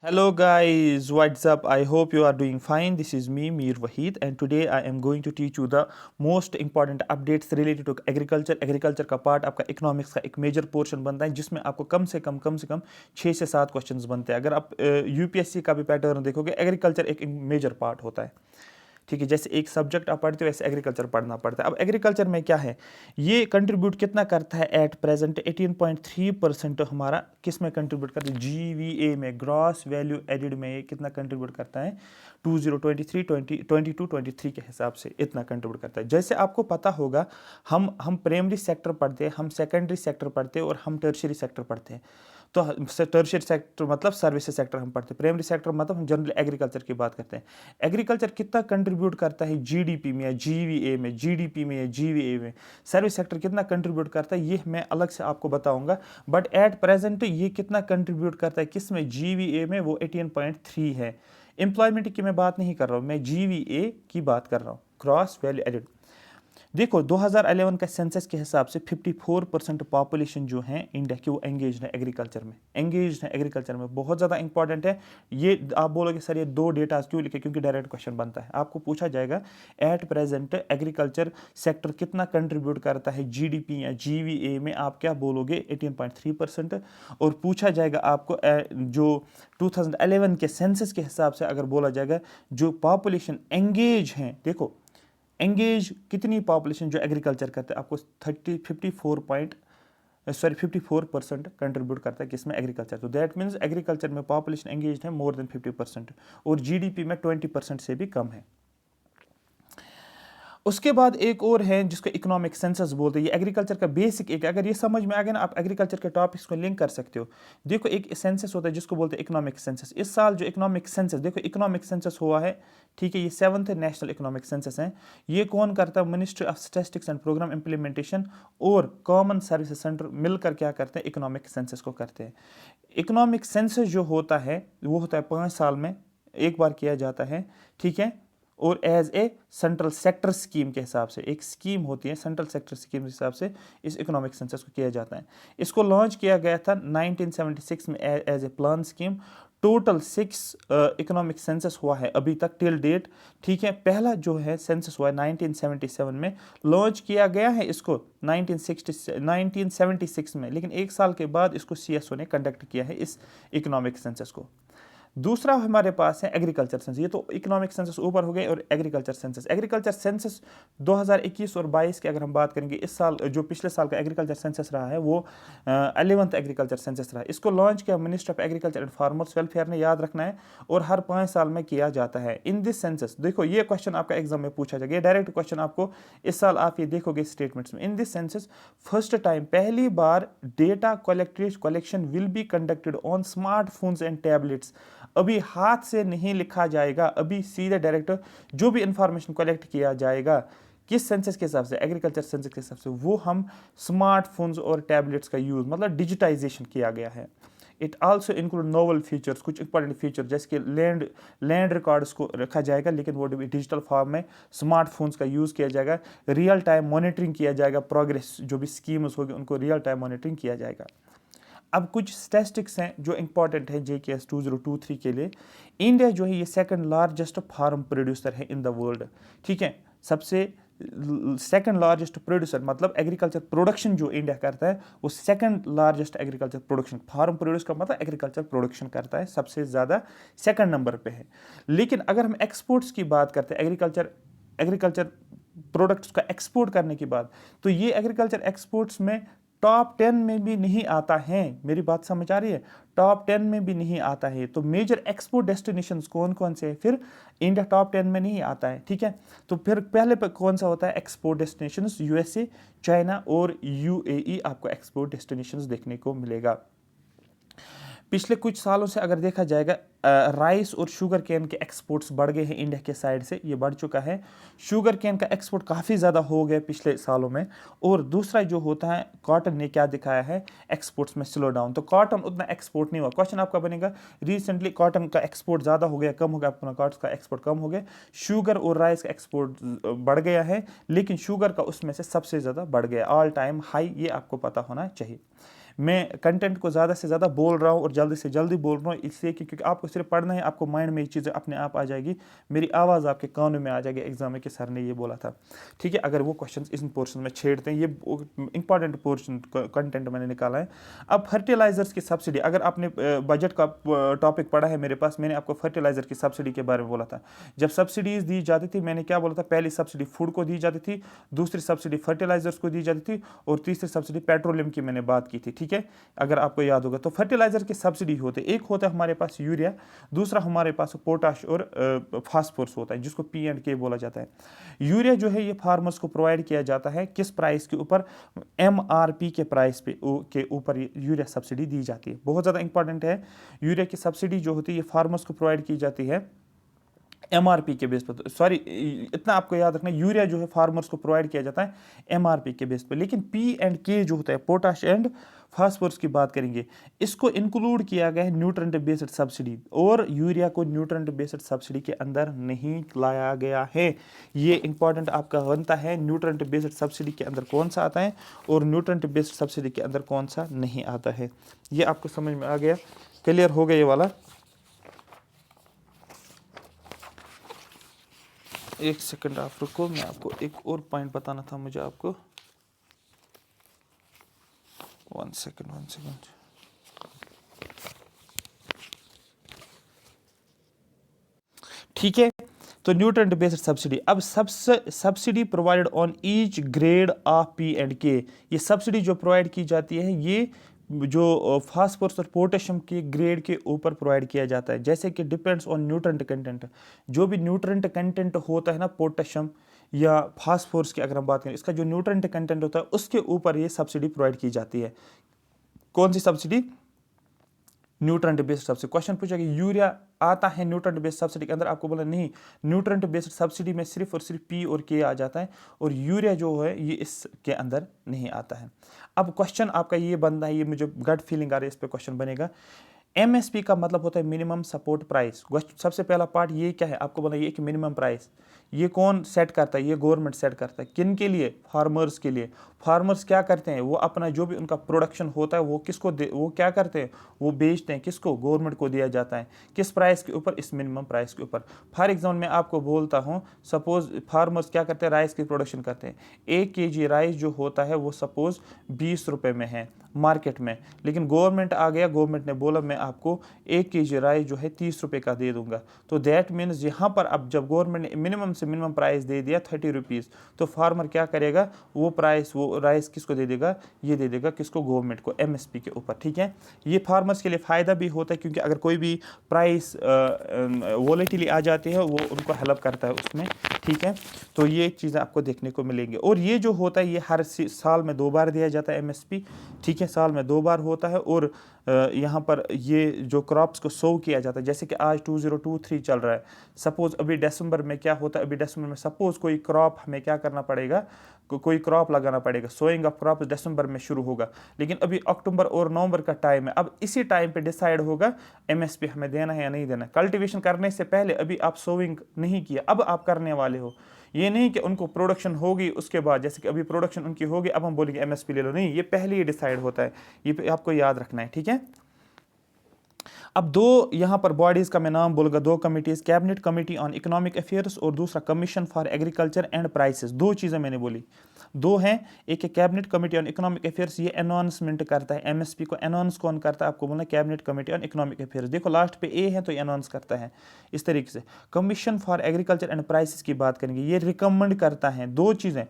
Hello guys, what's up? I hope you are doing fine. This is me, Mir Wahid, and today I am going to teach you the most important updates related to agriculture. Agriculture का part आपका economics का एक major portion बनता है जिसमें आपको कम से कम 6 से 7 क्वेश्चंस बनते हैं। अगर आप यूपीएससी का भी पैटर्न देखोगे, एग्रीकल्चर एक मेजर पार्ट होता है। ठीक है, जैसे एक सब्जेक्ट आप पढ़ते हो वैसे एग्रीकल्चर पढ़ना पड़ता है। अब एग्रीकल्चर में क्या है, ये कंट्रीब्यूट कितना करता है एट प्रेजेंट 18.3% हमारा किस में कंट्रीब्यूट करता है, जीवीए में, ग्रॉस वैल्यू एडिड में। ये कितना कंट्रीब्यूट करता है 2023 के हिसाब से इतना कंट्रीब्यूट करता है। जैसे आपको पता होगा, हम प्राइमरी सेक्टर पढ़ते हैं, हम सेकेंडरी सेक्टर पढ़ते हैं और हम टर्शियरी सेक्टर पढ़ते हैं। तो टर्शियरी सेक्टर मतलब सर्विसेज सेक्टर हम पढ़ते हैं, प्राइमरी सेक्टर मतलब हम जनरल एग्रीकल्चर की बात करते हैं। एग्रीकल्चर कितना कंट्रीब्यूट करता है जीडीपी में या जीवीए में, जीडीपी में या जीवीए में। सर्विस सेक्टर कितना कंट्रीब्यूट करता है ये मैं अलग से आपको बताऊंगा, बट एट प्रेजेंट ये कितना कंट्रीब्यूट करता है किस में, जीवीए में, वो 18.3 है। एम्प्लॉयमेंट की मैं बात नहीं कर रहा हूँ, मैं जीवीए की बात कर रहा हूँ, क्रॉस वैल्यू एडेड। देखो 2011 का सेंसस के हिसाब से 54% पॉपुलेशन जो है इंडिया की वो एंगेज है एग्रीकल्चर में, बहुत ज़्यादा इंपॉर्टेंट है। ये आप बोलोगे सर ये दो डेटा क्यों लिखे, क्योंकि डायरेक्ट क्वेश्चन बनता है। आपको पूछा जाएगा एट प्रेजेंट एग्रीकल्चर सेक्टर कितना कंट्रीब्यूट करता है जीडीपी या जीवीए में, आप क्या बोलोगे 18.3%। और पूछा जाएगा आपको जो 2011 के सेंसस के हिसाब से अगर बोला जाएगा जो पॉपुलेशन एंगेज हैं, देखो एंगेज कितनी पॉपुलेशन जो एग्रीकल्चर करते हैं, आपको 54% कंट्रीब्यूट करता है किसमें, एग्रीकल्चर। तो दैट मीन्स एग्रीकल्चर में पॉपुलेशन एंगेज है मोर देन 50% और जीडीपी में 20% से भी कम है। उसके बाद एक और है जिसको इकोनॉमिक सेंसस बोलते हैं। ये एग्रीकल्चर का बेसिक एक, अगर ये समझ में आ गया ना, आप एग्रीकल्चर के टॉपिक्स को लिंक कर सकते हो। देखो एक सेंसस होता है जिसको बोलते हैं इकोनॉमिक सेंसस। इस साल जो इकोनॉमिक सेंसस, देखो इकोनॉमिक सेंसस हुआ है, ठीक है, ये 7th नेशनल इकोनॉमिक सेंसस है। ये कौन करता है, ministry of statistics and programme implementation और कॉमन सर्विस सेंटर मिलकर क्या करते हैं, इकोनॉमिक सेंसस को करते हैं। इकोनॉमिक सेंसस जो होता है वो होता है 5 साल में एक बार किया जाता है, ठीक है। और as a central sector scheme के हिसाब से, एक स्कीम होती है सेंट्रल सेक्टर स्कीम के हिसाब से इस इकोनॉमिक सेंसस को किया जाता है। इसको लॉन्च किया गया था 1976 में as a plan scheme. Total 6 economic census हुआ है अभी तक टिल डेट, ठीक है। पहला जो है सेंसस हुआ है 1977 में, लॉन्च किया गया है इसको 1976 में, लेकिन एक साल के बाद इसको सीएसओ ने कंडक्ट किया है इस इकोनॉमिक सेंसस को। दूसरा हमारे पास है एग्रीकल्चर सेंसस। ये तो इकोनॉमिक सेंसस ऊपर हो गए, और एग्रीकल्चर सेंसस 2021 और 22 की अगर हम बात करेंगे, इस साल जो पिछले साल का एग्रीकल्चर सेंसस रहा है वो 11th एग्रीकल्चर सेंसस रहा है। इसको लॉन्च किया minister of agriculture and farmers welfare ने, याद रखना है, और हर 5 साल में किया जाता है। इन दिस सेंसस, देखो ये क्वेश्चन आपका एग्जाम में पूछा जाएगा, ये डायरेक्ट क्वेश्चन आपको इस साल आप ये देखोगे स्टेटमेंट्स में। In this census first time, पहली बार data collection will be conducted on smartphones and tablets. अभी हाथ से नहीं लिखा जाएगा, अभी सीधे डायरेक्ट जो भी इंफॉर्मेशन कलेक्ट किया जाएगा किस सेंसस के हिसाब से, एग्रीकल्चर सेंसस के हिसाब से, वो हम स्मार्टफोन्स और टैबलेट्स का यूज, मतलब डिजिटाइजेशन किया गया है। It also include novel features, कुछ इंपॉर्टेंट फीचर जैसे कि लैंड रिकॉर्ड्स को रखा जाएगा, लेकिन वो डिजिटल फॉर्म में स्मार्टफोन्स का यूज़ किया जाएगा। रियल टाइम मॉनिटरिंग किया जाएगा, प्रोग्रेस जो भी स्कीम्स होगी उनको रियल टाइम मॉनिटरिंग किया जाएगा। अब कुछ स्टैटिस्टिक्स हैं जो इंपॉर्टेंट है JKS 2023 के लिए। इंडिया जो है ये सेकंड लार्जेस्ट फार्म प्रोड्यूसर है इन द वर्ल्ड, ठीक है। सबसे सेकंड लार्जेस्ट प्रोड्यूसर मतलब एग्रीकल्चर प्रोडक्शन जो इंडिया करता है वो second largest agriculture production, farm produce का मतलब एग्रीकल्चर प्रोडक्शन करता है, सबसे ज़्यादा सेकंड नंबर पे है। लेकिन अगर हम एक्सपोर्ट्स की बात करते हैं, एग्रीकल्चर प्रोडक्ट्स का एक्सपोर्ट करने की बात, तो ये एग्रीकल्चर एक्सपोर्ट्स में टॉप 10 में भी नहीं आता है। मेरी बात समझ आ रही है, टॉप 10 में भी नहीं आता है। तो मेजर एक्सपोर्ट डेस्टिनेशंस कौन कौन से हैं, फिर इंडिया टॉप 10 में नहीं आता है, ठीक है। तो फिर पहले पर कौन सा होता है एक्सपोर्ट डेस्टिनेशंस, USA, चाइना और UAE आपको एक्सपोर्ट डेस्टिनेशंस देखने को मिलेगा। पिछले कुछ सालों से अगर देखा जाएगा, राइस और शुगर केन के एक्सपोर्ट्स बढ़ गए हैं इंडिया के साइड से, ये बढ़ चुका है। शुगर केन का एक्सपोर्ट काफ़ी ज़्यादा हो गया पिछले सालों में। और दूसरा जो होता है, कॉटन ने क्या दिखाया है, एक्सपोर्ट्स में स्लो डाउन। तो कॉटन उतना एक्सपोर्ट नहीं हुआ। क्वेश्चन आपका बनेगा रिसेंटली कॉटन का एक्सपोर्ट ज़्यादा हो गया, कम हो गया, अपना कॉटन का एक्सपोर्ट कम हो गया। शुगर और राइस का एक्सपोर्ट बढ़ गया है, लेकिन शुगर का उसमें से सबसे ज़्यादा बढ़ गया, ऑल टाइम हाई, ये आपको पता होना चाहिए। मैं कंटेंट को ज़्यादा से ज़्यादा बोल रहा हूँ और जल्दी से जल्दी बोल रहा हूँ, इसलिए कि क्योंकि आपको सिर्फ पढ़ना है, आपको माइंड में ये चीज़ें अपने आप आ जाएगी, मेरी आवाज़ आपके कानों में आ जाएगी एग्जाम में कि सर ने ये बोला था। ठीक है, अगर वो क्वेश्चन इस पोर्शन में छेड़ते हैं, ये इंपॉर्टेंट पोर्शन कंटेंट मैंने निकाला है। अब फर्टिलाइजर्स की सब्सिडी, अगर आपने बजट का टॉपिक पढ़ा है मेरे पास, मैंने आपको फर्टिलाइजर की सब्सिडी के बारे में बोला था। जब सब्सिडीज दी जाती थी, मैंने क्या बोला था, पहली सब्सिडी फूड को दी जाती थी, दूसरी सब्सिडी फर्टिलाइजर्स को दी जाती थी, और तीसरी सब्सिडी पेट्रोलियम की मैंने बात की थी। ठीक है, अगर आपको याद होगा तो फर्टिलाइजर की सब्सिडी होते, एक होता है हमारे पास यूरिया, दूसरा हमारे पास पोटाश और फास्फोरस होता है, जिसको P&K बोला जाता है। यूरिया जो है ये फार्मर्स को प्रोवाइड किया जाता है किस प्राइस के ऊपर, MRP के प्राइस पे के ऊपर यूरिया सब्सिडी दी जाती है। बहुत ज़्यादा इंपॉर्टेंट है, यूरिया की सब्सिडी जो होती है ये फार्मर्स को प्रोवाइड की जाती है MRP के बेस पर। सॉरी, इतना आपको याद रखना, यूरिया जो है फार्मर्स को प्रोवाइड किया जाता है MRP के बेस पर, लेकिन P&K जो होता है, पोटाश एंड फास्फोरस की बात करेंगे, इसको इंक्लूड किया गया है न्यूट्रेंट बेस्ड सब्सिडी, और यूरिया को न्यूट्रेंट बेस्ड सब्सिडी के अंदर नहीं लाया गया है। ये इंपॉर्टेंट आपका बनता है, न्यूट्रेंट बेस्ड सब्सिडी के अंदर कौन सा आता है और न्यूट्रेंट बेस्ड सब्सिडी के अंदर कौन सा नहीं आता है। ये आपको समझ में आ गया, क्लियर हो गया ये वाला। एक सेकंड आप रुको, मैं आपको एक और पॉइंट बताना था मुझे आपको। One second. ठीक है, तो न्यूट्रेंट बेस्ड सब्सिडी, अब subsidy provided on each grade of P&K, ये सब्सिडी जो प्रोवाइड की जाती है ये जो फास्फोरस और पोटेशियम के ग्रेड के ऊपर प्रोवाइड किया जाता है, जैसे कि डिपेंड्स ऑन न्यूट्रेंट कंटेंट। जो भी न्यूट्रेंट कंटेंट होता है ना पोटेशियम या फास्फोरस की अगर हम बात करें, इसका जो न्यूट्रेंट कंटेंट होता है उसके ऊपर ये सब्सिडी प्रोवाइड की जाती है। कौन सी subsidy? Nutrient based subsidy. Question पूछा कि यूरिया आता है न्यूट्रेंट बेस्ड सब्सिडी के अंदर, आपको बोला नहीं, न्यूट्रेंट बेस्ड सब्सिडी में सिर्फ और सिर्फ P और K आ जाता है, और यूरिया जो है ये इसके अंदर नहीं आता है। अब क्वेश्चन आपका ये बनता है, ये मुझे गट फीलिंग आ रही है, इस पे क्वेश्चन बनेगा। MSP का मतलब होता है मिनिमम सपोर्ट प्राइस। सबसे पहला पार्ट ये क्या है, आपको बोला ये कि मिनिमम प्राइस ये कौन सेट करता है, ये गवर्नमेंट सेट करता है। किन के लिए? फार्मर्स के लिए। फार्मर्स क्या करते हैं, वो अपना जो भी उनका प्रोडक्शन होता है वो किसको वो क्या करते हैं, वो बेचते हैं, किसको? गवर्नमेंट को दिया जाता है। किस प्राइस के ऊपर? इस मिनिमम प्राइस के ऊपर। फॉर एग्जाम्पल मैं आपको बोलता हूँ, सपोज फार्मर्स क्या करते हैं, राइस की प्रोडक्शन करते हैं। 1 kg राइस जो होता है वो सपोज 20 रुपये में है मार्केट में, लेकिन गवर्नमेंट आ गया, गवर्नमेंट ने बोला मैं आपको 1 kg राइस जो है 30 रुपये का दे दूंगा। तो दैट मीन्स यहाँ पर अब जब गवर्नमेंट ने मिनिमम से मिनिमम प्राइस दे दिया 30 रुपीज़, तो फार्मर क्या करेगा, वो प्राइस वो राइस किसको दे देगा, ये दे देगा किसको? गवर्नमेंट को, MSP के ऊपर। ठीक है, ये फार्मर्स के लिए फ़ायदा भी होता है, क्योंकि अगर कोई भी प्राइस वॉलेटिली आ जाती है वो उनको हेल्प करता है उसमें। ठीक है, तो ये चीज़ें आपको देखने को मिलेंगी। और ये जो होता है ये हर साल में 2 बार दिया जाता है MSP। ठीक है, साल में 2 बार होता है। और यहाँ पर ये जो क्रॉप्स को सोव किया जाता है, जैसे कि आज 2023 चल रहा है, सपोज अभी दिसंबर में क्या होता है, अभी दिसंबर में सपोज कोई क्रॉप हमें क्या करना पड़ेगा, कोई क्रॉप लगाना पड़ेगा, सोइंग ऑफ क्रॉप दिसंबर में शुरू होगा, लेकिन अभी अक्टूबर और नवंबर का टाइम है। अब इसी टाइम पे डिसाइड होगा MSP हमें देना है या नहीं देना। कल्टीवेशन करने से पहले अभी आप सोइंग नहीं किया, अब आप करने वाले हो। ये नहीं कि उनको प्रोडक्शन होगी उसके बाद, जैसे कि अभी प्रोडक्शन उनकी होगी अब हम बोलेंगे MSP ले लो, नहीं, ये पहले ही डिसाइड होता है। ये आपको याद रखना है। ठीक है, अब 2 यहाँ पर बॉडीज का मैं नाम बोलूँगा, 2 committees, cabinet committee on economic affairs और दूसरा commission for agriculture and prices. 2 चीज़ें मैंने बोली, 2 हैं। एक है cabinet committee on economic affairs, ये अनाउंसमेंट करता है MSP को। अनाउंस कौन करता है, आपको बोलना cabinet committee on economic affairs. देखो लास्ट पे A है तो ये अनाउंस करता है इस तरीके से। Commission for agriculture and prices की बात करेंगे, ये रिकमेंड करता है। 2 चीज़ें,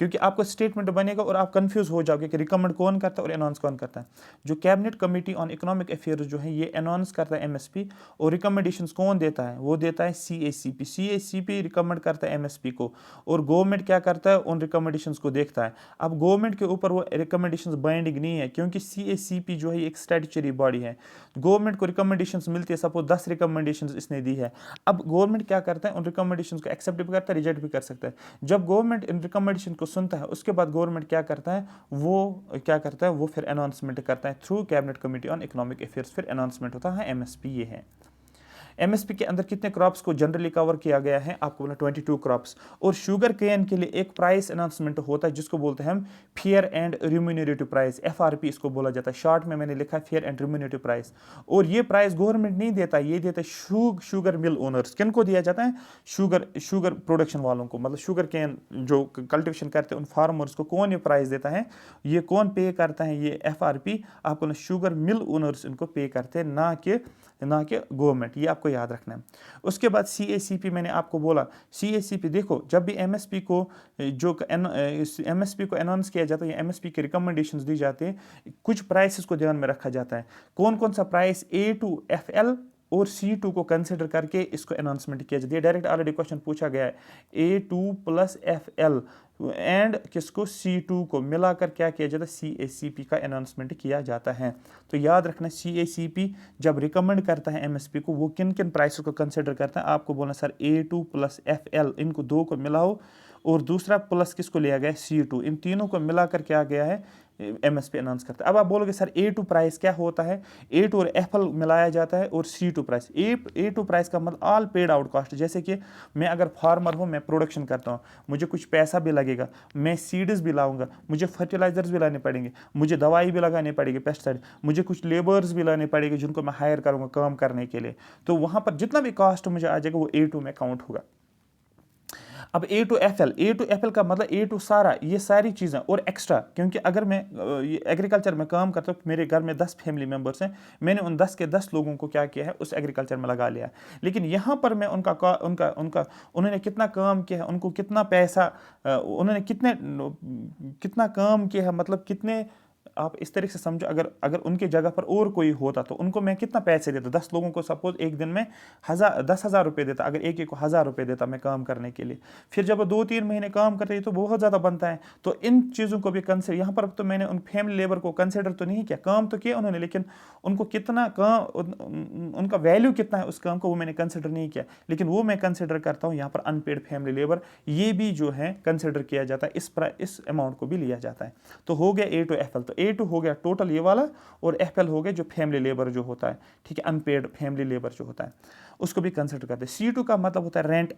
क्योंकि आपको स्टेटमेंट बनेगा और आप कंफ्यूज हो जाओगे कि रिकमेंड कौन करता है और अनाउंस कौन करता है। जो cabinet committee on economic affairs जो है ये अनाउंस करता है MSP, और रिकमेंडेशंस कौन देता है, वो देता है CACP रिकमेंड करता है MSP को, और गवर्नमेंट क्या करता है, उन रिकमेंडेशंस को देखता है। अब गवर्नमेंट के ऊपर वो रिकमेंडेशंस बाइंडिंग नहीं है, क्योंकि CACP जो है एक स्टैट्यूटरी बॉडी है। गवर्नमेंट को रिकमेंडेशंस मिलती है, सपोज 10 रिकमेंडेशंस इसने दी है, अब गवर्नमेंट क्या करता है, उन रिकमेंडेशंस को एक्सेप्ट भी करता है, रिजेक्ट भी कर सकता है। जब गवर्नमेंट इन रिकमेंडेशन को सुनता है उसके बाद गवर्नमेंट क्या करता है, वो फिर अनाउंसमेंट करता है through cabinet committee on economic affairs, फिर अनाउंसमेंट होता है MSP। ये है एमएसपी के अंदर कितने क्रॉप्स को जनरली कवर किया गया है, आपको बोला 22 क्रॉप्स। और शुगर केन के लिए एक प्राइस अनाउंसमेंट होता है जिसको बोलते हैं हम fair and remunerative price, FRP इसको बोला जाता है, शॉर्ट में मैंने लिखा है फेयर एंड रिम्यूनरेटिव प्राइस। और ये प्राइस गवर्नमेंट नहीं देता, ये देता है शुगर मिल ओनर्स। किन को दिया जाता है? शुगर प्रोडक्शन वालों को, मतलब शुगर केन जो कल्टिवेशन करते हैं उन फार्मर्स को कौन ये प्राइस देता है, ये कौन पे करता है? ये एफआरपी आपको ना शुगर मिल ओनर्स इनको पे करते हैं, ना कि गवर्नमेंट। ये आपको याद रखना है। उसके बाद सीएसीपी मैंने आपको बोला, सीएसीपी देखो जब भी एमएसपी को अनाउंस किया जाता है या एमएसपी के रिकमेंडेशंस दी जाती है, कुछ प्राइसेस को ध्यान में रखा जाता है। कौन कौन सा प्राइस A2FL और C2 को कंसिडर करके इसको अनाउंसमेंट किया जाता है। डायरेक्ट ऑलरेडी क्वेश्चन पूछा गया है, A2 + FL एंड किसको C2 को मिलाकर क्या किया जाता है, CACP का अनाउंसमेंट किया जाता है। तो याद रखना CACP जब रिकमेंड करता है एमएसपी को, वो किन किन प्राइस को कंसिडर करता है, आपको बोलना सर A2 + FL इनको दो को मिलाओ, और दूसरा प्लस किसको लिया गया है, C2, इन तीनों को मिलाकर क्या गया है, एमएसपी अनाउंस करता है। अब आप बोलोगे सर A2 प्राइस क्या होता है, A2 और FL मिलाया जाता है और C2 प्राइस। A2 प्राइस का मतलब ऑल पेड आउट कॉस्ट, जैसे कि मैं अगर फार्मर हूँ, मैं प्रोडक्शन करता हूँ, मुझे कुछ पैसा भी लगेगा, मैं सीड्स भी लाऊंगा, मुझे फर्टिलाइजर्स भी लाने पड़ेंगे, मुझे दवाई भी लगानी पड़ेगी, पेस्टिसाइड, मुझे कुछ लेबर्स भी लाने पड़ेंगे जिनको मैं हायर करूँगा काम करने के लिए। तो वहाँ पर जितना भी कॉस्ट मुझे आ जाएगा वो A2 में काउंट होगा। अब A2FL का मतलब A2 सारा, ये सारी चीज़ें और एक्स्ट्रा, क्योंकि अगर मैं एग्रीकल्चर में काम करता हूँ, मेरे घर में 10 फैमिली मेंबर्स हैं, मैंने उन 10 के 10 लोगों को क्या किया है, उस एग्रीकल्चर में लगा लिया। लेकिन यहाँ पर मैं उन्होंने कितना काम किया है, उनको कितना पैसा, उन्होंने कितना काम किया है, मतलब कितने, आप इस तरीके से समझो, अगर उनकी जगह पर और कोई होता तो उनको मैं कितना पैसे देता, 10 लोगों को सपोज एक दिन में 10,000 रुपये देता, अगर एक को 1,000 रुपये देता मैं काम करने के लिए, फिर जब 2-3 महीने काम करते हैं तो बहुत ज़्यादा बनता है। तो इन चीज़ों को भी कंसिडर, यहाँ पर तो मैंने उन फैमिली लेबर को कंसिडर तो नहीं किया, काम तो किया उन्होंने, लेकिन उनको कितना काम, उनका वैल्यू कितना है उस काम को, वो मैंने कंसिडर नहीं किया। लेकिन वो मैं कंसिडर करता हूँ यहाँ पर अनपेड फैमिली लेबर, ये भी जो है कंसिडर किया जाता है, इस अमाउंट को भी लिया जाता है। तो हो गया A2FL, तो A2 हो गया टोटल ये वाला, और FL हो गया जो फैमिली लेबर जो होता है, ठीक है, अनपेड फैमिली लेबर जो होता है, उसको भी कंसिडर करते हैं। C2 का मतलब होता है रेंट,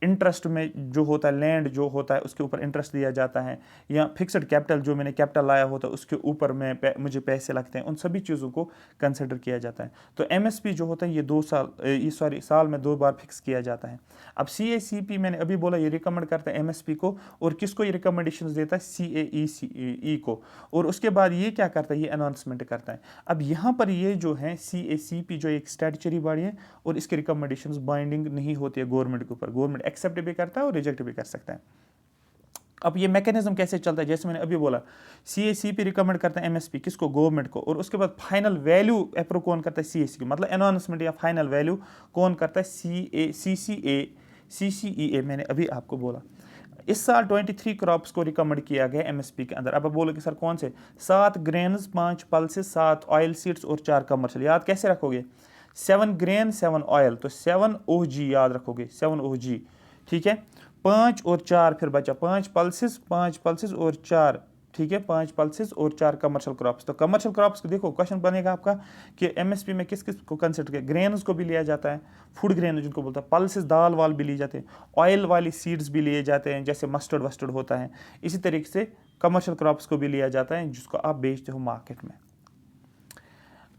इंटरेस्ट में जो होता है, लैंड जो होता है उसके ऊपर इंटरेस्ट दिया जाता है, या फिक्स्ड कैपिटल, जो मैंने कैपिटल लाया होता है उसके ऊपर मुझे पैसे लगते हैं, उन सभी चीज़ों को कंसिडर किया जाता है। तो MSP जो होता है ये साल में 2 बार फिक्स किया जाता है। अब CACP मैंने अभी बोला ये रिकमेंड करता है MSP को, और किसको ये रिकमेंडेशन देता है, CAECE को, और उसके बाद ये क्या करता है, ये अनाउंसमेंट करता है। अब यहाँ पर ये जो है CACP जो एक स्टैट्यूटरी बॉडी है, और इसके रिकमेंडेशंस बाइंडिंग नहीं होती है गवर्नमेंट के ऊपर, गवर्नमेंट एक्सेप्ट भी करता है और रिजेक्ट भी कर सकता है। अब ये मैकेनिज्म कैसे चलता है, जैसे मैंने अभी बोला CACP रिकमेंड करता है MSP किसको, गवर्नमेंट को, और उसके बाद फाइनल वैल्यू अप्रूव कौन करता है, CACP, मतलब अनाउंसमेंट या फाइनल वैल्यू कौन करता है, CCEA मैंने अभी आपको बोला। इस साल 23 क्रॉप्स को रिकमेंड किया गया MSP के अंदर। अब आप बोलोगे सर कौन से, 7 ग्रेन्स, 5 पल्सेस, 7 ऑयल सीड्स और 4 कमर्शियल। याद कैसे रखोगे, 7 ग्रेन 7 ऑयल, तो 7 OG याद रखोगे, 7 OG, ठीक है। 5 और 4 फिर बचा, 5 पल्सेस और 4, ठीक है, 5 पल्सेस और 4 कमर्शियल क्रॉप्स। तो कमर्शियल क्रॉप्स को देखो, क्वेश्चन बनेगा आपका कि MSP में किस किस को कंसिडर किया, ग्रेन्स को भी लिया जाता है, फूड ग्रेन जिनको बोलता है, पल्सेस दाल वाल भी लिए जाते हैं, ऑयल वाली सीड्स भी लिए जाते हैं जैसे मस्टर्ड वस्टर्ड होता है, इसी तरीके से कमर्शियल क्रॉप्स को भी लिया जाता है जिसको आप बेचते हो मार्केट में।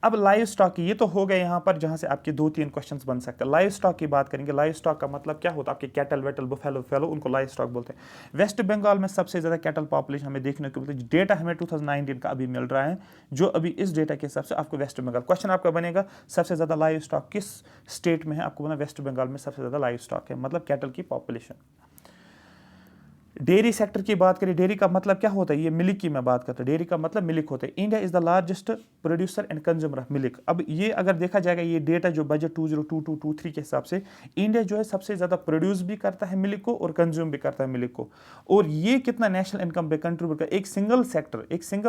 अब लाइव स्टॉक की, ये तो हो गए यहाँ पर जहाँ से आपके 2-3 क्वेश्चंस बन सकते हैं। लाइव स्टॉक की बात करेंगे। लाइव स्टॉक का मतलब क्या होता है, आपके कैटल वेटल बुफेलो उनको लाइव स्टॉक बोलते हैं। वेस्ट बंगाल में सबसे ज़्यादा कैटल पॉपुलेशन हमें देखने को मिलती है। डेटा हमें 2019 का अभी मिल रहा है, जो अभी इस डेटा के हिसाब से आपको वेस्ट बंगाल, क्वेश्चन आपका बनेगा सबसे ज़्यादा लाइव स्टॉक किस स्टेट में है, आपको बोला वेस्ट बंगाल में सबसे ज़्यादा लाइव स्टॉक है, मतलब कैटल की पॉपुलेशन। डेयरी सेक्टर की बात करें, डेयरी का मतलब क्या होता है, ये मिल्क की मैं बात करता हूँ, डेयरी का मतलब मिल्क होता है। India is the largest producer and consumer of milk. अब ये अगर देखा जाएगा, ये डेटा जो बजट 2022-23 के हिसाब से, इंडिया जो है सबसे ज़्यादा प्रोड्यूस भी करता है मिल्क को और कंज्यूम भी करता है मिल्क को। और ये कितना नेशनल इनकम पे कंट्रीब्यूट कर, एक सिंगल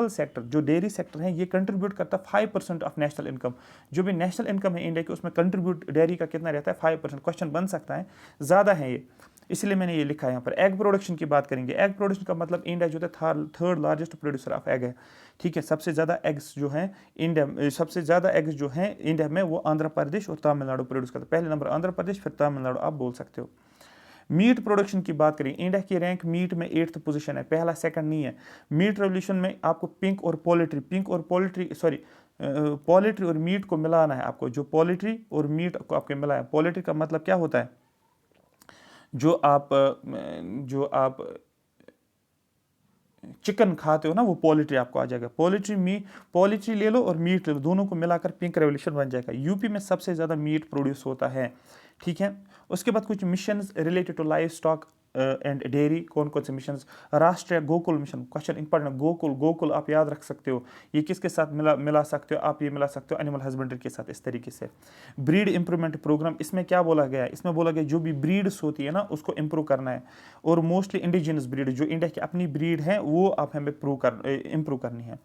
सेक्टर जो डेयरी सेक्टर है, ये कंट्रीब्यूट करता है 5% ऑफ नेशनल इनकम। जो भी नेशनल इनकम है इंडिया की, उसमें कंट्रीब्यूट डेयरी का कितना रहता है, 5%। क्वेश्चन बन सकता है, ज़्यादा है इसलिए मैंने ये लिखा है यहाँ पर। एग प्रोडक्शन की बात करेंगे, एग प्रोडक्शन का मतलब इंडिया जो है third largest producer of egg है, ठीक है। सबसे ज़्यादा एग्स जो हैं इंडिया, सबसे ज़्यादा एग्स जो हैं इंडिया में वो आंध्र प्रदेश और तमिलनाडु प्रोड्यूस करता है। पहले नंबर आंध्र प्रदेश, फिर तमिलनाडु, आप बोल सकते हो। मीट प्रोडक्शन की बात करें, इंडिया की रैंक मीट में 8th पोजीशन है, पहला सेकंड नहीं है। मीट रेवोल्यूशन में आपको पिंक और पोल्ट्री और मीट को मिलाना है आपको। जो पोल्ट्री और मीट को आपको मिला है, पोल्ट्री का मतलब क्या होता है, जो आप चिकन खाते हो ना, वो पोल्ट्री आपको आ जाएगा। पोल्ट्री ले लो और मीट ले लो, दोनों को मिलाकर पिंक रेवोल्यूशन बन जाएगा। यूपी में सबसे ज़्यादा मीट प्रोड्यूस होता है, ठीक है। उसके बाद कुछ missions related to livestock and dairy, कौन कौन से missions, Rashtriya Gokul mission, question important. Gokul आप याद रख सकते हो, ये किसके साथ मिला सकते हो आप, ये मिला सकते हो एनिमल हस्बेंड्री के साथ, इस तरीके से। ब्रीड इंप्रूवमेंट प्रोग्राम, इसमें क्या बोला गया है, इसमें बोला गया जो भी ब्रीड्स होती है ना उसको इंप्रूव करना है, और मोस्टली इंडिजिनस ब्रीड, जो इंडिया की अपनी ब्रीड है वो आप हमें इंप्रूव करनी है।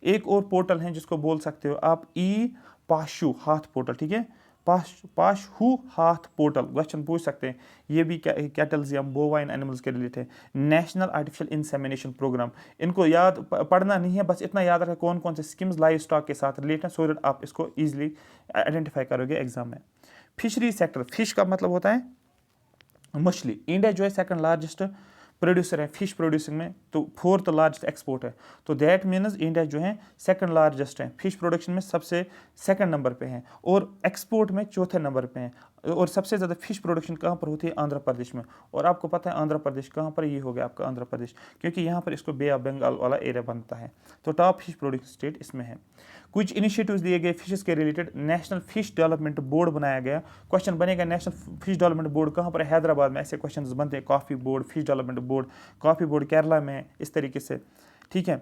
एक और पोर्टल है जिसको बोल सकते हो आप ई पाशु हाथ पोर्टल, ठीक है। पाशु हाथ पोर्टल, क्वेश्चन पूछ सकते हैं, ये भी कैटल्स या बोवाइन एनिमल्स के रिलेटेड है। नेशनल आर्टिफिशियल इंसेमिनेशन प्रोग्राम, इनको याद पढ़ना नहीं है, बस इतना याद रखें कौन कौन से स्कीम्स लाइव स्टॉक के साथ रिलेटेड है, सो दैट आप इसको इजीली आइडेंटिफाई करोगे एग्जाम में। फिशरी सेक्टर, फिश का मतलब होता है मछली। इंडिया जो है सेकंड लार्जेस्ट प्रोड्यूसर है फिश प्रोड्यूसिंग में, तो 4th लार्जेस्ट एक्सपोर्ट है, तो दैट मीन्स इंडिया जो है सेकंड लार्जेस्ट है, फिश प्रोडक्शन में सबसे सेकंड नंबर पे है, और एक्सपोर्ट में 4थे नंबर पे है। और सबसे ज़्यादा फिश प्रोडक्शन कहाँ पर होती है, आंध्र प्रदेश में। और आपको पता है आंध्र प्रदेश कहाँ पर, ये हो गया आपका आंध्र प्रदेश, क्योंकि यहाँ पर इसको बे ऑफ बंगाल वाला एरिया बनता है, तो टॉप फिश प्रोडक्शन स्टेट इसमें है। कुछ इनिशिएटिव्स लिए गए फिशेस के related, national fish development board बनाया गया। क्वेश्चन बनेगा नेशनल फिश डेवलपमेंट बोर्ड कहाँ पर है, हैदराबाद में। ऐसे क्वेश्चन बनते हैं, coffee board, fish development board, coffee board Kerala में है, इस तरीके से, ठीक है।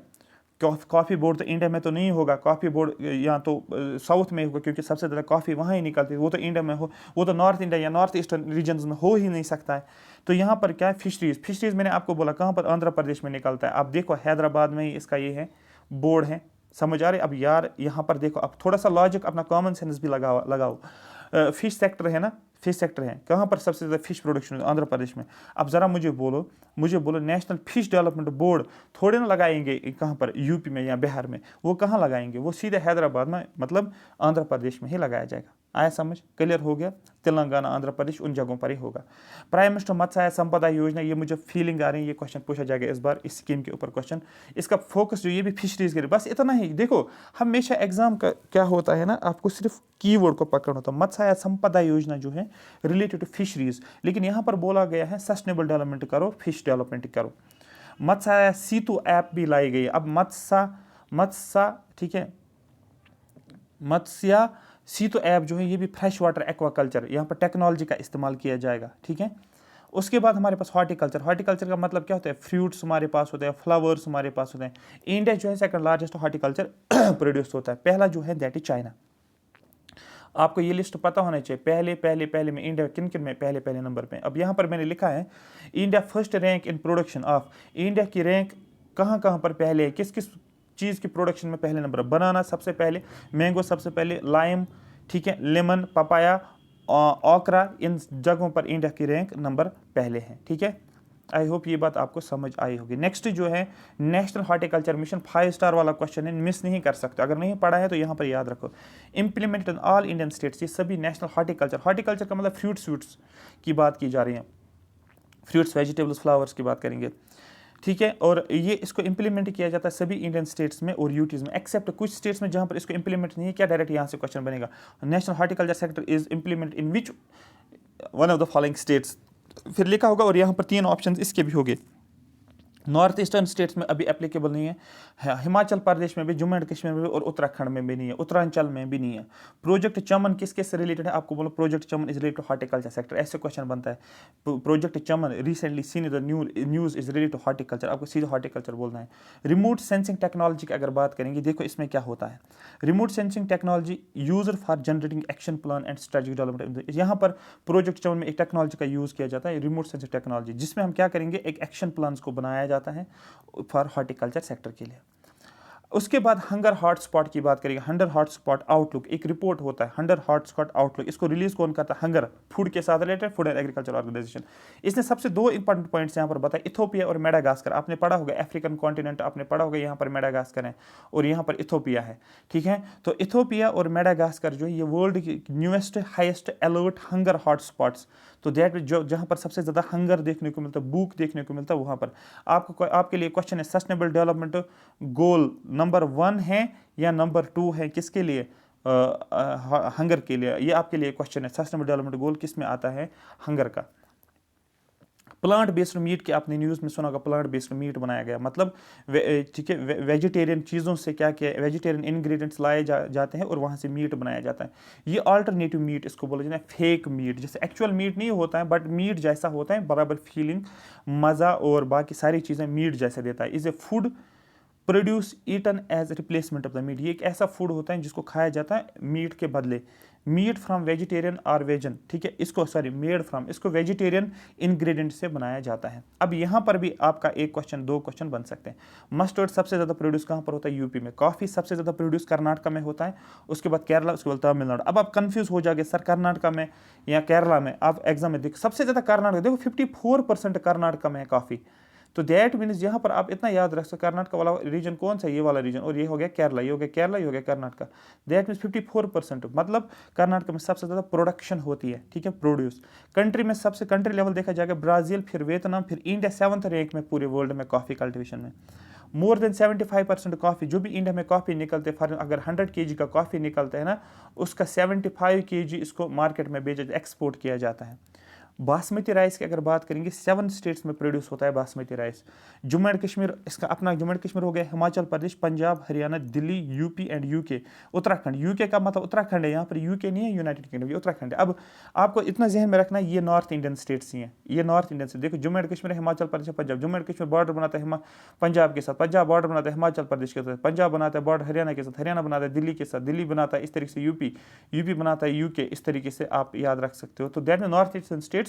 कॉफ़ी बोर्ड तो इंडिया में तो नहीं होगा, कॉफ़ी बोर्ड या तो साउथ में होगा, क्योंकि सबसे ज़्यादा कॉफ़ी वहाँ ही निकलती है, वो तो इंडिया में हो, वो तो नॉर्थ इंडिया या नॉर्थ ईस्टर्न रीजन्स में हो ही नहीं सकता है। तो यहाँ पर क्या है, फिशरीज़ मैंने आपको बोला कहाँ पर, आंध्र प्रदेश में निकलता है। आप देखो हैदराबाद में ही इसका ये है बोर्ड है, समझ आ रहे। अब यार यहाँ पर देखो, अब थोड़ा सा लॉजिक अपना कॉमन सेंस भी लगाओ। फिश सेक्टर है ना, फिश सेक्टर है, कहाँ पर सबसे ज़्यादा फिश प्रोडक्शन है, आंध्र प्रदेश में। अब ज़रा मुझे बोलो नेशनल फिश डेवलपमेंट बोर्ड थोड़े ना लगाएंगे कहाँ पर, यूपी में या बिहार में, वो कहाँ लगाएंगे, वो सीधे हैदराबाद में, मतलब आंध्र प्रदेश में ही लगाया जाएगा। आया समझ, क्लियर हो गया। तेलंगाना, आंध्र प्रदेश, उन जगहों पर ही होगा। प्राइम मिनिस्टर मत्स्य संपदा योजना, ये मुझे फीलिंग आ रही है ये क्वेश्चन पूछा जाएगा इस बार इस स्कीम के ऊपर क्वेश्चन। इसका फोकस जो ये भी फिशरीज के लिए, बस इतना ही। देखो हमेशा एग्जाम का क्या होता है ना, आपको सिर्फ कीवर्ड को पकड़ना होता है। मत्स्य संपदा योजना जो है रिलेटेड टू फिशरीज, लेकिन यहाँ पर बोला गया है सस्टेनेबल डेवलपमेंट करो, फिश डेवलपमेंट करो। मत्स्य सेतु ऐप भी लाई गई है। अब मत्स्य ठीक है, मत्स्य सेतु ऐप जो है ये भी फ्रेश वाटर एक्वाकल्चर, यहाँ पर टेक्नोलॉजी का इस्तेमाल किया जाएगा, ठीक है। उसके बाद हमारे पास हॉर्टिकल्चर का मतलब क्या होता है, फ्रूट्स हमारे पास होते हैं, फ्लावर्स हमारे पास होते हैं। इंडिया जो है सेकंड लार्जेस्ट हॉर्टिकल्चर प्रोड्यूस होता है, पहला जो है दैट इज चाइना। आपको ये लिस्ट पता होना चाहिए, पहले में इंडिया किन किन में पहले नंबर पे। अब यहाँ पर मैंने लिखा है India first rank in production of, India की रैंक कहाँ पर पहले है, किस किस चीज़ की प्रोडक्शन में पहले नंबर, बनाना सबसे पहले, मैंगो सबसे पहले, लाइम, ठीक है, लेमन, पपाया, ओकरा, इन जगहों पर इंडिया की रैंक नंबर पहले है, ठीक है। आई होप ये बात आपको समझ आई होगी। नेक्स्ट जो है नेशनल हॉर्टिकल्चर मिशन, 5 स्टार वाला क्वेश्चन है, मिस नहीं कर सकते, अगर नहीं पढ़ा है तो यहाँ पर याद रखो। Implemented in all Indian states, ये सभी नेशनल हॉर्टिकल्चर का मतलब फ्रूट्स की बात की जा रही है, फ्रूट्स, वेजिटेबल्स, फ्लावर्स की बात करेंगे, ठीक है। और ये इसको इंप्लीमेंट किया जाता है सभी इंडियन स्टेट्स में और यूटीज में, एक्सेप्ट कुछ स्टेट्स में जहाँ पर इसको इंप्लीमेंट नहीं है। क्या डायरेक्ट यहाँ से क्वेश्चन बनेगा, national horticulture sector is implement in which one of the following states, फिर लिखा होगा, और यहाँ पर 3 ऑप्शन इसके भी होंगे। नॉर्थ ईस्टर्न स्टेट्स में अभी एप्लीकेबल नहीं है, हिमाचल प्रदेश में भी, जम्मू एंड कश्मीर में भी, और उत्तराखंड में भी नहीं है, उत्तरांचल में भी नहीं है। प्रोजेक्ट चमन किसके से रिलेटेड है, आपको बोलो project Chaman is related to horticulture sector, ऐसे क्वेश्चन बनता है। Project Chaman recently seen the news is related to horticulture, आपको सीधे हॉर्टिकल्चर बोलना है। रिमोट सेंसिंग टेक्नोलॉजी की अगर बात करेंगे, देखो इसमें क्या होता है, remote sensing technology user for generating action plan and strategic development, यहाँ पर प्रोजेक्ट चमन में एक टेक्नोलॉजी का यूज किया जाता है, रिमोट सेंसिंग टेक्नोलॉजी, जिसमें हम क्या करेंगे, एक एक्शन प्लान को बनाया जाता है फॉर हॉर्टिकल्चर सेक्टर के लिए। उसके बाद हंगर हॉटस्पॉट की बात करेंगे। हंगर हॉटस्पॉट आउटलुक एक रिपोर्ट होता है, हंगर हॉटस्पॉट आउटलुक, इसको रिलीज कौन करता है? हंगर, फूड के साथ related, food and agriculture organisation. इसने सबसे दो इंपॉर्टेंट पॉइंट्स यहाँ पर बताए, इथोपिया और मेडागास्कर। आपने पढ़ा होगा अफ्रीकन कॉन्टिनेंट, आपने पढ़ा होगा यहाँ पर मेडागास्कर है और यहाँ पर इथोपिया है, ठीक है। तो इथोपिया और मेडागास्कर जो ये वर्ल्ड की newest highest alert hunger hotspots, तो दैट जो जहाँ पर सबसे ज़्यादा हंगर देखने को मिलता है, भूख देखने को मिलता है, वहाँ पर आपके लिए क्वेश्चन है, सस्टेनेबल डेवलपमेंट गोल नंबर 1 है या नंबर 2 है, किसके लिए? हंगर के लिए। ये आपके लिए क्वेश्चन है, सस्टेनेबल डेवलपमेंट गोल किस में आता है? हंगर का। प्लांट बेस्ड मीट के आपने न्यूज़ में सुना होगा, प्लांट बेस्ड मीट बनाया गया, मतलब ठीक है वेजिटेरियन चीज़ों से क्या क्या वेजिटेरियन इंग्रेडिएंट्स लाए जाते हैं और वहाँ से मीट बनाया जाता है। ये अल्टरनेटिव मीट इसको बोला जाता है, फेक मीट, जैसे एक्चुअल मीट नहीं होता है बट मीट जैसा होता है, बराबर फीलिंग, मज़ा और बाकी सारी चीज़ें मीट जैसे देता है। Is a food produce eaten as replacement of the meat. ये एक ऐसा फूड होता है जिसको खाया जाता है मीट के बदले। मीट फ्रॉम वेजिटेरियन और वेजन, ठीक है, इसको मेड फ्रॉम, इसको वेजिटेरियन इंग्रेडिएंट से बनाया जाता है। अब यहाँ पर भी आपका एक क्वेश्चन, दो क्वेश्चन बन सकते हैं। मस्टर्ड सबसे ज़्यादा प्रोड्यूस कहाँ पर होता है? यूपी में। कॉफ़ी सबसे ज़्यादा प्रोड्यूस कर्नाटक में होता है, उसके बाद केरला, उसके बाद तमिलनाडु। अब आप कंफ्यूज हो जाओगे सर कर्नाटक में या केरला में, आप एग्जाम में देखो सबसे ज़्यादा कर्नाटक, देखो 54% कर्नाटक में है कॉफ़ी। तो दैट मीन्स यहाँ पर आप इतना याद रख सकते, कर्नाटक वाला रीजन कौन सा? ये वाला रीजन, और ये हो गया केरला, ये हो गया केरला, ये हो गया कर्नाटक। दैट मीन्स 54%, मतलब कर्नाटक में सबसे ज़्यादा प्रोडक्शन होती है, ठीक है, प्रोड्यूस। कंट्री में सबसे, कंट्री लेवल देखा जाएगा ब्राज़ील, फिर वियतनाम, फिर इंडिया 7th रैंक में पूरे वर्ल्ड में कॉफ़ी कल्टिवेशन में। मोर देन 75% कॉफ़ी, जो भी इंडिया में कॉफ़ी निकलते हैं, अगर 100 kg का कॉफ़ी निकलता है ना, उसका 75 kg इसको मार्केट में बेचा, एक्सपोर्ट किया जाता है। बासमती राइस की अगर बात करेंगे, 7 स्टेट्स में प्रोड्यूस होता है बासमती राइस। जम्मू एंड कश्मीर, इसका अपना जम्मू एंड कश्मीर हो गया, Himachal Pradesh, Punjab, Haryana, Delhi, UP and UK, Uttarakhand. UK का मतलब उत्तराखंड है, यहाँ पर यूके नहीं है, यूनाइटेड किंगडम, ये उत्तराखंड है। अब आपको इतना जहन में रखना है, ये नॉर्थ इंडियन स्टेट्स ही हैं, ये नॉर्थ इंडियन से। देखो Jammu and Kashmir, Himachal Pradesh, Punjab. Jammu and Kashmir border बनाता है पंजाब के साथ, पंजाब बॉर्डर बनाता है हिमाचल प्रदेश के साथ, पंजाब बनाता है बॉर्डर हरियाणा के साथ, हरियाणा बनाता है दिल्ली के साथ, दिल्ली बनाता है इस तरीके से यूपी, यूपी बनाता है यूके, इस तरीके से आप याद रख सकते हो। तो दैट में नॉर्थ ईस्टर्न स्टेट्स,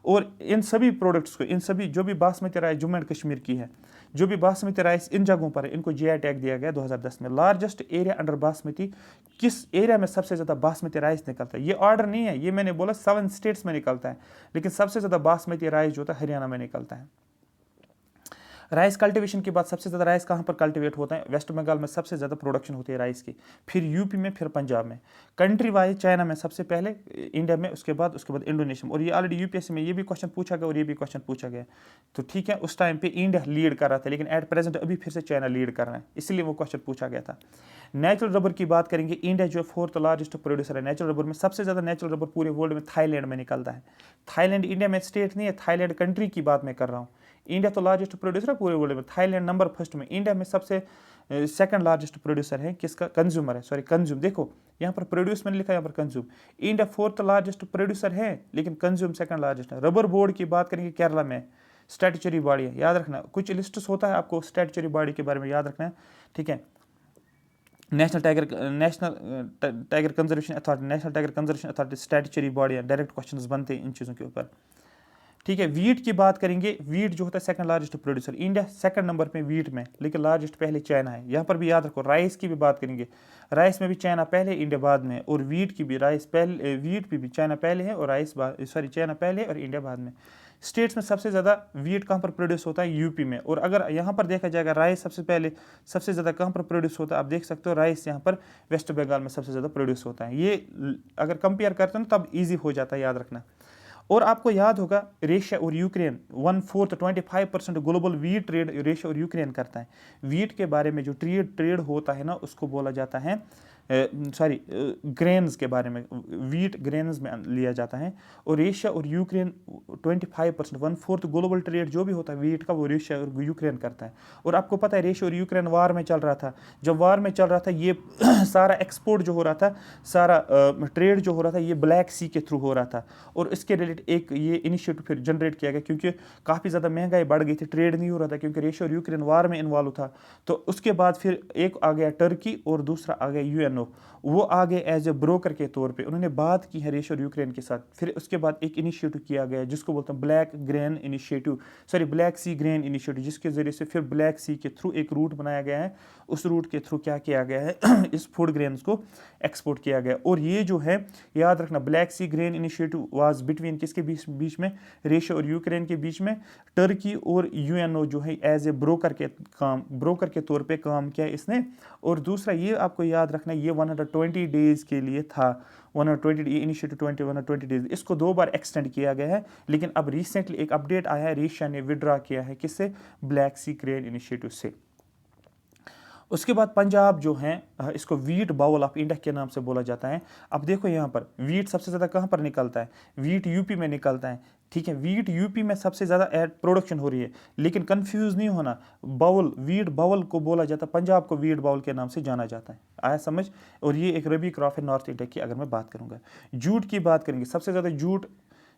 और इन सभी प्रोडक्ट्स को, इन सभी जो भी बासमती राइस जम्मू एंड कश्मीर की है, जो भी बासमती राइस इन जगहों पर है, इनको जीआई टैग दिया गया 2010 में। लार्जेस्ट एरिया अंडर बासमती, किस एरिया में सबसे ज़्यादा बासमती राइस निकलता है? ये ऑर्डर नहीं है, ये मैंने बोला 7 स्टेट्स में निकलता है, लेकिन सबसे ज़्यादा बासमती राइस जो होता है हरियाणा में निकलता है। राइस कल्टीवेशन की बात, सबसे ज़्यादा राइस कहाँ पर कल्टीवेट होता है? वेस्ट बंगाल में सबसे ज़्यादा प्रोडक्शन होती है राइस की, फिर यूपी में, फिर पंजाब में। कंट्री वाइज चाइना में सबसे पहले, इंडिया में, उसके बाद इंडोनेशिया में। और ये ऑलरेडी यूपीएससी में ये भी क्वेश्चन पूछा गया और ये भी क्वेश्चन पूछा गया। तो ठीक है, उस टाइम पे इंडिया लीड कर रहा था, लेकिन एट प्रेजेंट अभी फिर से चाइना लीड कर रहा है, इसलिए वो क्वेश्चन पूछा गया था। नेचुरल रबर की बात करेंगे, इंडिया जो 4th लार्जेस्ट प्रोड्यूसर है नेचुरल रबर में। सबसे ज़्यादा नेचुरल रबर पूरे वर्ल्ड में थाईलैंड में निकलता है। थाईलैंड इंडिया में स्टेट नहीं है, थाईलैंड कंट्री की बात मैं कर रहा हूँ। इंडिया तो लार्जेस्ट प्रोड्यूसर है पूरे वर्ल्ड में, थाईलैंड नंबर फर्स्ट में। इंडिया में सबसे सेकंड लार्जेस्ट प्रोड्यूसर है, किसका? कंज्यूमर है, सॉरी कंज्यूम, देखो यहाँ पर प्रोड्यूस मैंने लिखा है, यहाँ पर consume. India 4th largest producer है, लेकिन कंज्यूम सेकंड लार्जेस्ट है। रबर बोर्ड की बात करेंगे, केरला में स्टैट्यूटरी बॉडी है, याद रखना। कुछ लिस्ट्स होता है, आपको स्टैट्यूटरी बॉडी के बारे में याद रखना है, ठीक है। National tiger conservation authority, national tiger conservation authority statutory body है, डायरेक्ट क्वेश्चंस बनते हैं इन चीज़ों के ऊपर, ठीक है। वीट की बात करेंगे, वीट जो होता है second largest producer, India second number पे वीट में, लेकिन लार्जेस्ट पहले चाइना है, यहाँ पर भी याद रखो। राइस की भी बात करेंगे, राइस में भी चाइना पहले, इंडिया बाद में। और वीट की भी, राइस पहले, वीट भी चाइना पहले है और राइस चाइना पहले और इंडिया बाद में। स्टेट्स में सबसे ज़्यादा वीट कहाँ पर प्रोड्यूस होता है? यूपी में। और अगर यहाँ पर देखा जाएगा राइस सबसे पहले, सबसे ज़्यादा कहाँ पर प्रोड्यूस होता है, आप देख सकते हो राइस यहाँ पर वेस्ट बंगाल में सबसे ज़्यादा प्रोड्यूस होता है। ये अगर कंपेयर करते हैं तब ईजी हो जाता है याद रखना। और आपको याद होगा रशिया और Ukraine 1/4 25% global wheat trade Russia और यूक्रेन करता है। वीट के बारे में जो ट्रेड होता है ना, उसको बोला जाता है ग्रेन्स के बारे में, वीट ग्रेन्स में लिया जाता है। और रशिया और यूक्रेन 25% 1/4 ग्लोबल ट्रेड जो भी होता है वीट का, वो रशिया और यूक्रेन करता है। और आपको पता है रशिया और यूक्रेन वार में चल रहा था, जब वार में चल रहा था ये सारा एक्सपोर्ट जो हो रहा था, सारा ट्रेड जो हो रहा था, ये ब्लैक सी के थ्रू हो रहा था। और इसके रिलेटेड एक ये इनिशिएटिव फिर जनरेट किया गया, क्योंकि काफ़ी ज़्यादा महंगाई बढ़ गई थी, ट्रेड नहीं हो रहा था, क्योंकि रशिया और यूक्रेन वार में इन्वॉल्व था। तो उसके बाद फिर एक आ गया टर्की और दूसरा आ गया यूएन यूएनओ, वो आगे एज ए ब्रोकर के तौर पे उन्होंने बात की है रशिया और यूक्रेन के साथ। फिर उसके बाद एक इनिशिएटिव किया गया जिसको बोलते हैं ब्लैक सी ग्रेन इनिशिएटिव, जिसके ज़रिए से फिर ब्लैक सी के थ्रू एक रूट बनाया गया है। उस रूट के थ्रू क्या किया गया है इस फूड ग्रेन्स को एक्सपोर्ट किया गया। और ये जो है याद रखना, Black Sea grain initiative was between किसके बीच में, रशिया और यूक्रेन के बीच में। टर्की और यूएनओ जो है एज ए ब्रोकर के तौर पे काम किया इसने। और दूसरा ये आपको याद रखना, ये 120 डेज के लिए था, 120 इनिशिएटिव 120 डेज, इसको 2 बार एक्सटेंड किया गया है। लेकिन अब रिसेंटली एक अपडेट आया है, रशिया ने विड्रॉ किया है किससे, ब्लैक सी ग्रेन इनिशिएटिव से। उसके बाद पंजाब जो है इसको वीट बाउल ऑफ इंडिया के नाम से बोला जाता है। अब देखो यहाँ पर वीट सबसे ज़्यादा कहाँ पर निकलता है, वीट यूपी में निकलता है, ठीक है, वीट यूपी में सबसे ज़्यादा प्रोडक्शन हो रही है। लेकिन कंफ्यूज नहीं होना, बाउल, वीट बाउल को बोला जाता है, पंजाब को वीट बाउल के नाम से जाना जाता है, आया समझ। और ये एक रबी क्रॉप है नॉर्थ इंडिया की। अगर मैं बात करूँगा जूट की बात करेंगे, सबसे ज़्यादा जूट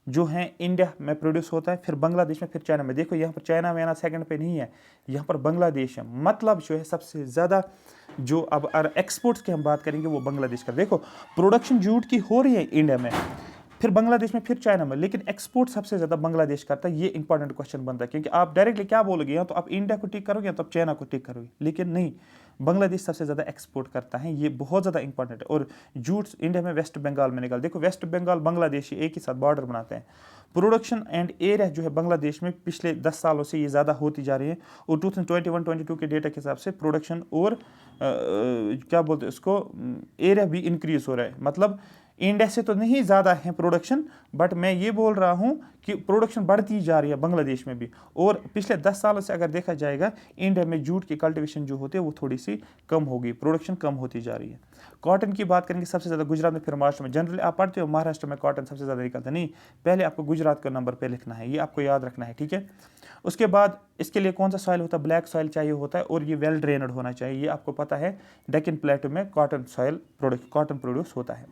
जो है इंडिया में प्रोड्यूस होता है, फिर बांग्लादेश में, फिर चाइना में। देखो यहाँ पर चाइना में सेकंड पे नहीं है, यहाँ पर बांग्लादेश है। मतलब जो है सबसे ज़्यादा जो अब एक्सपोर्ट्स की हम बात करेंगे वो बांग्लादेश का। देखो प्रोडक्शन जूट की हो रही है इंडिया में, फिर बांग्लादेश में, फिर चाइना में, लेकिन एक्सपोर्ट सबसे ज़्यादा बांग्लादेश करता है। ये इंपॉर्टेंट क्वेश्चन बनता है, क्योंकि आप डायरेक्टली क्या बोलोगे, या तो आप इंडिया को टिक करोगे या तो आप चाइना को टिक करोगे, लेकिन नहीं, बांग्लादेश सबसे ज़्यादा एक्सपोर्ट करता है। ये बहुत ज़्यादा इंपॉर्टेंट है। और जूट इंडिया में वेस्ट बंगाल में निकल, देखो वेस्ट बंगाल बांग्लादेश एक ही साथ बॉर्डर बनाते हैं। प्रोडक्शन एंड एरिया जो है बांग्लादेश में पिछले 10 सालों से ये ज़्यादा होती जा रही है। और 2021-22 के डेटा के हिसाब से प्रोडक्शन और क्या बोलते हैं उसको, एरिया भी इंक्रीज हो रहा है। मतलब इंडिया से तो नहीं ज़्यादा है प्रोडक्शन, बट मैं ये बोल रहा हूँ कि प्रोडक्शन बढ़ती जा रही है बांग्लादेश में भी। और पिछले 10 सालों से अगर देखा जाएगा, इंडिया में जूट की कल्टीवेशन जो होती है वो थोड़ी सी कम होगी, प्रोडक्शन कम होती जा रही है। कॉटन की बात करेंगे, सबसे ज़्यादा गुजरात में, फिर महाराष्ट्र में। जनरली आप पढ़ते हो महाराष्ट्र में कॉटन सबसे ज़्यादा निकलता है, नहीं, पहले आपको गुजरात का नंबर पे लिखना है, ये आपको याद रखना है, ठीक है। उसके बाद इसके लिए कौन सा सॉइल होता है, ब्लैक सॉइल चाहिए होता है, और ये वेल ड्रेनड होना चाहिए। ये आपको पता है डेक्कन प्लेटो में कॉटन प्रोड्यूस होता है।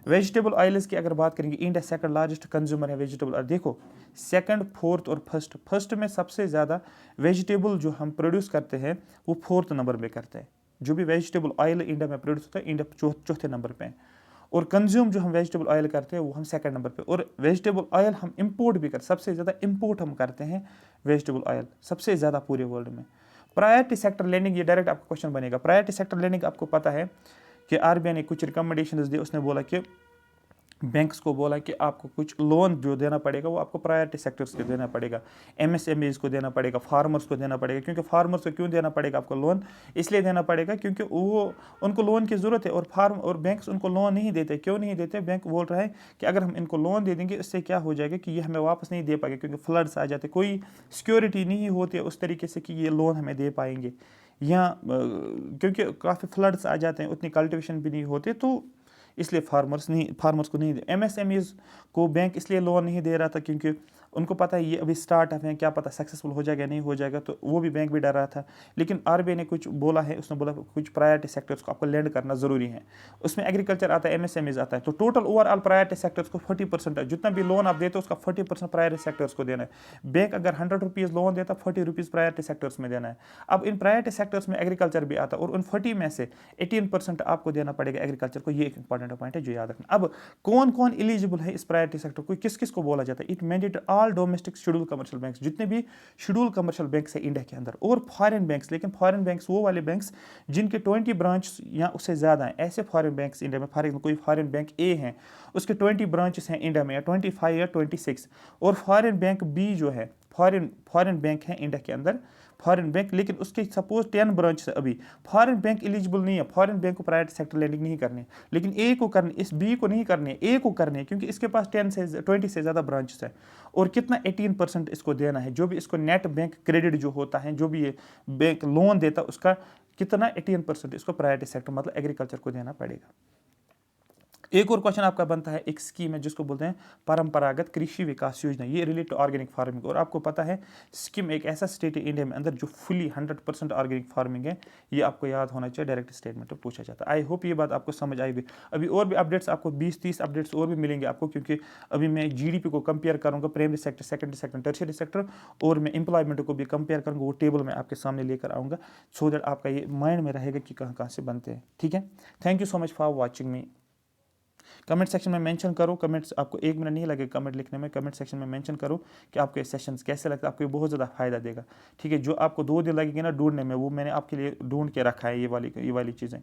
वेजिटेबल ऑयल्स की अगर बात करेंगे, इंडिया सेकंड लार्जेस्ट कंज्यूमर है वेजिटेबल ऑयल। देखो सेकंड, फोर्थ और फर्स्ट में सबसे ज़्यादा वेजिटेबल जो हम प्रोड्यूस करते हैं वो 4th नंबर पे करते हैं। जो भी वेजिटेबल ऑयल इंडिया में प्रोड्यूस होता है, इंडिया 4th नंबर पे है। और कंज्यूम जो हम वेजिटेबल ऑयल करते हैं वो हम 2nd नंबर पे। और वेजिटेबल ऑयल हम इंपोर्ट भी करते, सबसे ज़्यादा इंपोर्ट हम करते हैं वेजिटेबल ऑयल, सबसे ज़्यादा पूरे वर्ल्ड में। प्रायोरिटी सेक्टर लेंडिंग, ये डायरेक्ट आपका क्वेश्चन बनेगा। प्रायोरिटी सेक्टर लेंडिंग आपको पता है कि आरबीआई ने कुछ रिकमेंडेशंस दिए, उसने बोला कि बैंक्स को बोला कि आपको कुछ लोन जो देना पड़ेगा वो आपको प्रायोरिटी सेक्टर्स को देना पड़ेगा, एमएसएमईज को देना पड़ेगा, फार्मर्स को देना पड़ेगा। क्योंकि फार्मर्स को क्यों देना पड़ेगा आपको लोन, इसलिए देना पड़ेगा क्योंकि वो उनको लोन की ज़रूरत है। और बैंक्स उनको लोन नहीं देते। क्यों नहीं देते, बैंक बोल रहा है कि अगर हम इनको लोन दे देंगे इससे क्या हो जाएगा कि ये हमें वापस नहीं दे पाएंगे, क्योंकि फ्लड्स आ जाते, कोई सिक्योरिटी नहीं होती है उस तरीके से कि ये लोन हमें दे पाएंगे, या क्योंकि काफ़ी फ्लड्स आ जाते हैं, उतनी कल्टिवेशन भी नहीं होते, तो इसलिए फार्मर्स को नहीं दे। एमएसएमईज को बैंक इसलिए लोन नहीं दे रहा था क्योंकि उनको पता है ये अभी स्टार्टअप है, क्या पता सक्सेसफुल हो जाएगा नहीं हो जाएगा, तो वो भी बैंक भी डर रहा था। लेकिन आरबीआई ने कुछ बोला है, उसने बोला कुछ प्रायोरिटी सेक्टर्स को आपको लैंड करना ज़रूरी है। उसमें एग्रीकल्चर आता है, एमएसएमईज आता है। तो टोटल ओवरऑल प्रायोरिटी सेक्टर्स को 40% है, जितना भी लोन आप देते हो उसका 40% प्रायोरिटी सेक्टर्स को देना है। बैंक अगर 100 रुपीज़ लोन देता, 40 रुपीज़ प्रायोरिटी सेक्टर्स में देना है। अब इन प्रायोरिटी सेक्टर्स में एग्रीकल्चर भी आता है, और उन 40 में से 18% आपको देना पड़ेगा एग्रीकल्चर को। ये एक इंपॉर्टेंट पॉइंट है जो याद रखना। अब कौन कौन एलिजिबल है इस प्रायोरिटी सेक्टर को, किस किस को बोला जाता है, it mandate all domestic schedule commercial banks, जितने भी शेड्यूल कमर्शियल बैंक्स है इंडिया के अंदर, और फॉरेन बैंक्स। लेकिन फॉरेन बैंक्स वो वाले बैंक्स जिनके 20 ब्रांच या उससे ज़्यादा हैं, ऐसे फॉरेन बैंक्स इंडिया में। फॉर एग्जाम्पल कोई फॉरेन बैंक ए है, उसके 20 ब्रांचेस हैं इंडिया में, या 25 या 26। और फॉरेन बैंक बी जो है, फॉरेन बैंक है इंडिया के अंदर, फॉरेन बैंक, लेकिन उसके सपोज 10 ब्रांच है। अभी फॉरेन बैंक एलिजिबल नहीं है, फॉरेन बैंक को प्राइवेट सेक्टर लैंडिंग नहीं करनी, लेकिन ए को करनी, इस बी को नहीं करनी है, ए को करनी है, क्योंकि इसके पास 20 से ज़्यादा ब्रांचेस है। और कितना 18% इसको देना है, जो भी इसको नेट बैंक क्रेडिट जो होता है, जो भी ये बैंक लोन देता है उसका कितना 18% इसको प्राइवेट सेक्टर मतलब एग्रीकल्चर को देना पड़ेगा। एक और क्वेश्चन आपका बनता है, एक स्कीम है जिसको बोलते हैं परंपरागत कृषि विकास योजना, ये रिलेटेड टू ऑर्गेनिक फार्मिंग। और आपको पता है सिक्किम एक ऐसा स्टेट है इंडिया में अंदर जो फुली 100% ऑर्गेनिक फार्मिंग है, ये आपको याद होना चाहिए, डायरेक्ट स्टेटमेंट में पूछा जाता है। आई होप ये बात आपको समझ आई भी। अभी और भी अपडेट्स आपको 20-30 अपडेट्स और भी मिलेंगे आपको, क्योंकि अभी मैं जीडीपी को कंपेयर करूंगा, primary sector, secondary sector, tertiary sector, और मैं एम्प्लॉयमेंट को भी कंपेयर करूंगा, वो टेबल मैं आपके सामने लेकर आऊँगा, सो दैट आपका ये माइंड में रहेगा कि कहाँ कहाँ से बनते हैं। ठीक है, thank you so much for watching me. Comment section में मेंशन करो, कमेंट्स आपको 1 मिनट नहीं लगेगा कमेंट लिखने में, कमेंट सेक्शन में मेंशन करो कि आपको ये सेशंस कैसे लगता है, आपको ये बहुत ज़्यादा फायदा देगा। ठीक है, जो आपको 2 दिन लगेंगे ना ढूंढने में, वो मैंने आपके लिए ढूंढ के रखा है, ये वाली चीज़ें।